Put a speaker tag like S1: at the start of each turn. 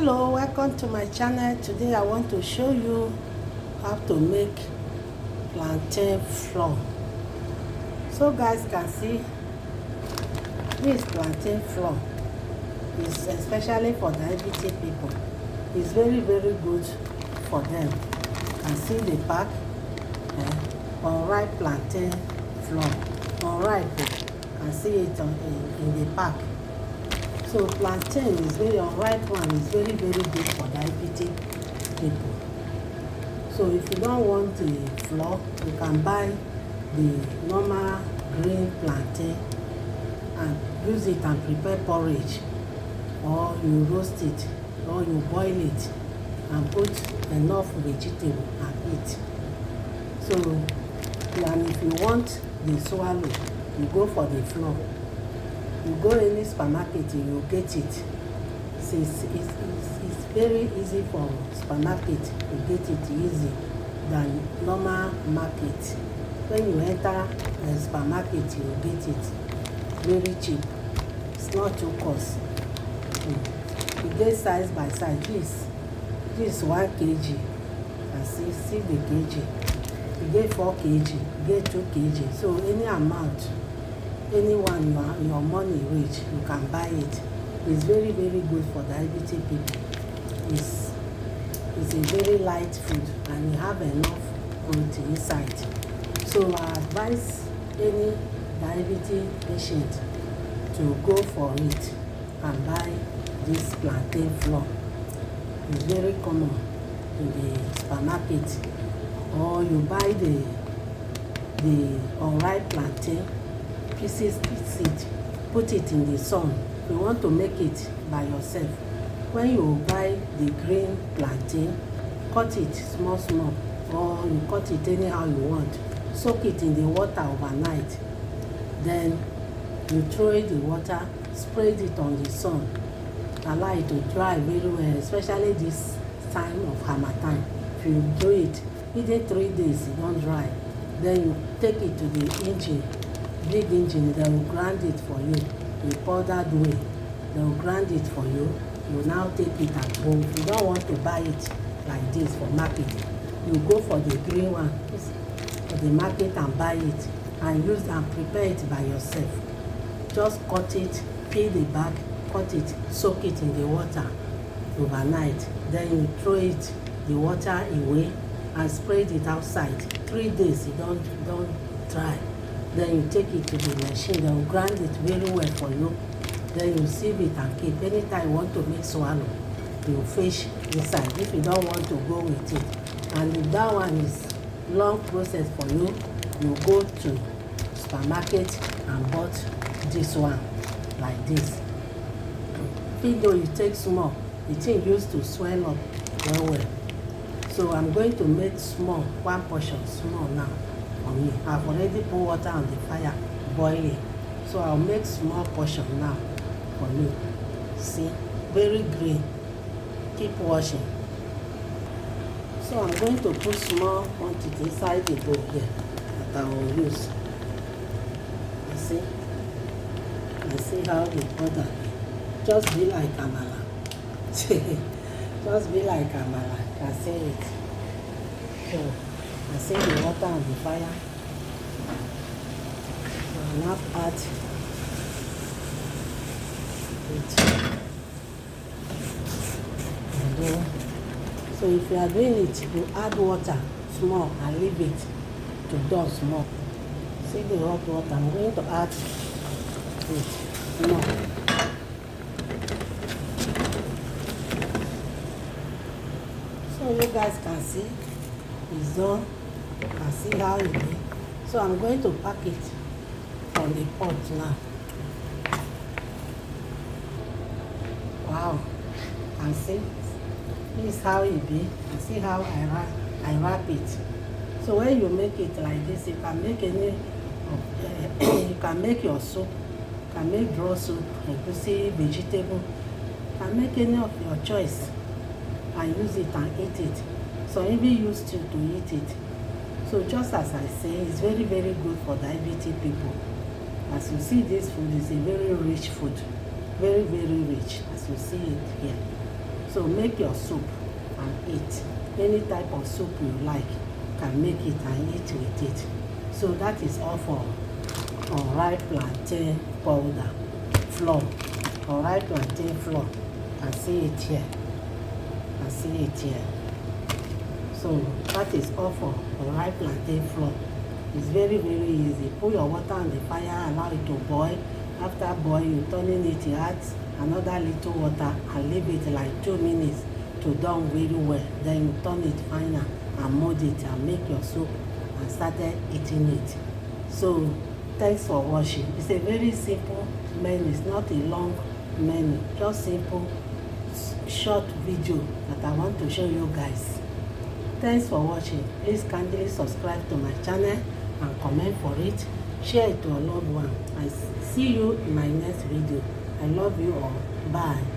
S1: Hello, welcome to my channel. Today I want to show you how to make plantain flour. So guys can see this plantain flour is especially for diabetic people. It's very good for them. You can see the pack, unripe plantain flour. Unripe, you can see it in the pack. So plantain is very unripe one, is very good for diabetic people. So if you don't want the flour, you can buy the normal green plantain and use it and prepare porridge, or you roast it, or you boil it and put enough vegetable and eat. So, and if you want the swallow, you go for the flour. You go any supermarket, you get it. So it's very easy for supermarket to get it easy than normal market. When you enter a supermarket, you get it very cheap. It's not too cost. You get size by size. This 1 kg, and see the kg. You get 4 kg, you get 2 kg. So any amount, anyone your money reach, you can buy it. It's very good for diabetic people. It's a very light food and you have enough protein inside. So I advise any diabetic patient to go for it and buy this plantain flour. It's very common in the supermarket, or you buy the unripe plantain pieces, put it in the sun. You want to make it by yourself. When you buy the green plantain, cut it small, or you cut it anyhow you want. Soak it in the water overnight. Then you throw it in the water, spread it on the sun. Allow it to dry very well, especially this time of harmattan. If you do it, within 3 days it don't dry. Then you take it to the engine, big engine, they will grind it for you. You pour that way, they will grind it for you. You now take it at home. You don't want to buy it like this for market. You go for the green one for the market and buy it and use and prepare it by yourself. Just cut it, peel the back, cut it, soak it in the water overnight. Then you throw it, the water away, and spread it outside. 3 days it don't dry. Then you take it to the machine, they will grind it very well for you. Then you sieve it and keep. Anytime you want to make swallow, you fish inside if you don't want to go with it. And if that one is long process for you, you go to supermarket and bought this one like this. Even though you take small, the thing used to swell up well. So I'm going to make small, 1 portion small now for me. I've already put water on the fire boiling, so I'll make small portion now for you. See, very green. Keep washing. So I'm going to put small quantity inside the bowl here that I will use. You see how the powder just be like amala. Just be like amala. You can see it. So I see the water on the fire. I will now add it. So if you are doing it, you add water small and leave it to dawn small. See the hot water, I'm going to add it small. So you guys can see it's done. You can see how it is. So I'm going to pack it from the pot now. Wow, you can see this is how it be. You see how I wrap it. So when you make it like this, you can make any you can make your soup, you can make draw soup, you see vegetable, you can make any of your choice and use it and eat it. So even used to eat it. So just as I say, it's very good for diabetic people. As you see, this food is a very rich food, very rich, as you see it here. So make your soup and eat. Any type of soup you like, can make it and eat with it. So that is all for unripe plantain powder flour. Unripe plantain flour. And see it here. And see it here. So that is all for unripe plantain flour. It's very easy. Put your water on the fire, allow it to boil. After boil, you turning it, you add another little water and leave it like 2 minutes to done very well. Then you turn it final and mold it and make your soup and started eating it. So thanks for watching. It's a very simple menu. It's not a long menu, just simple short video that I want to show you guys. Thanks for watching. Please kindly subscribe to my channel and comment for it. Share it to a loved one. I see you in my next video. I love you all. Bye.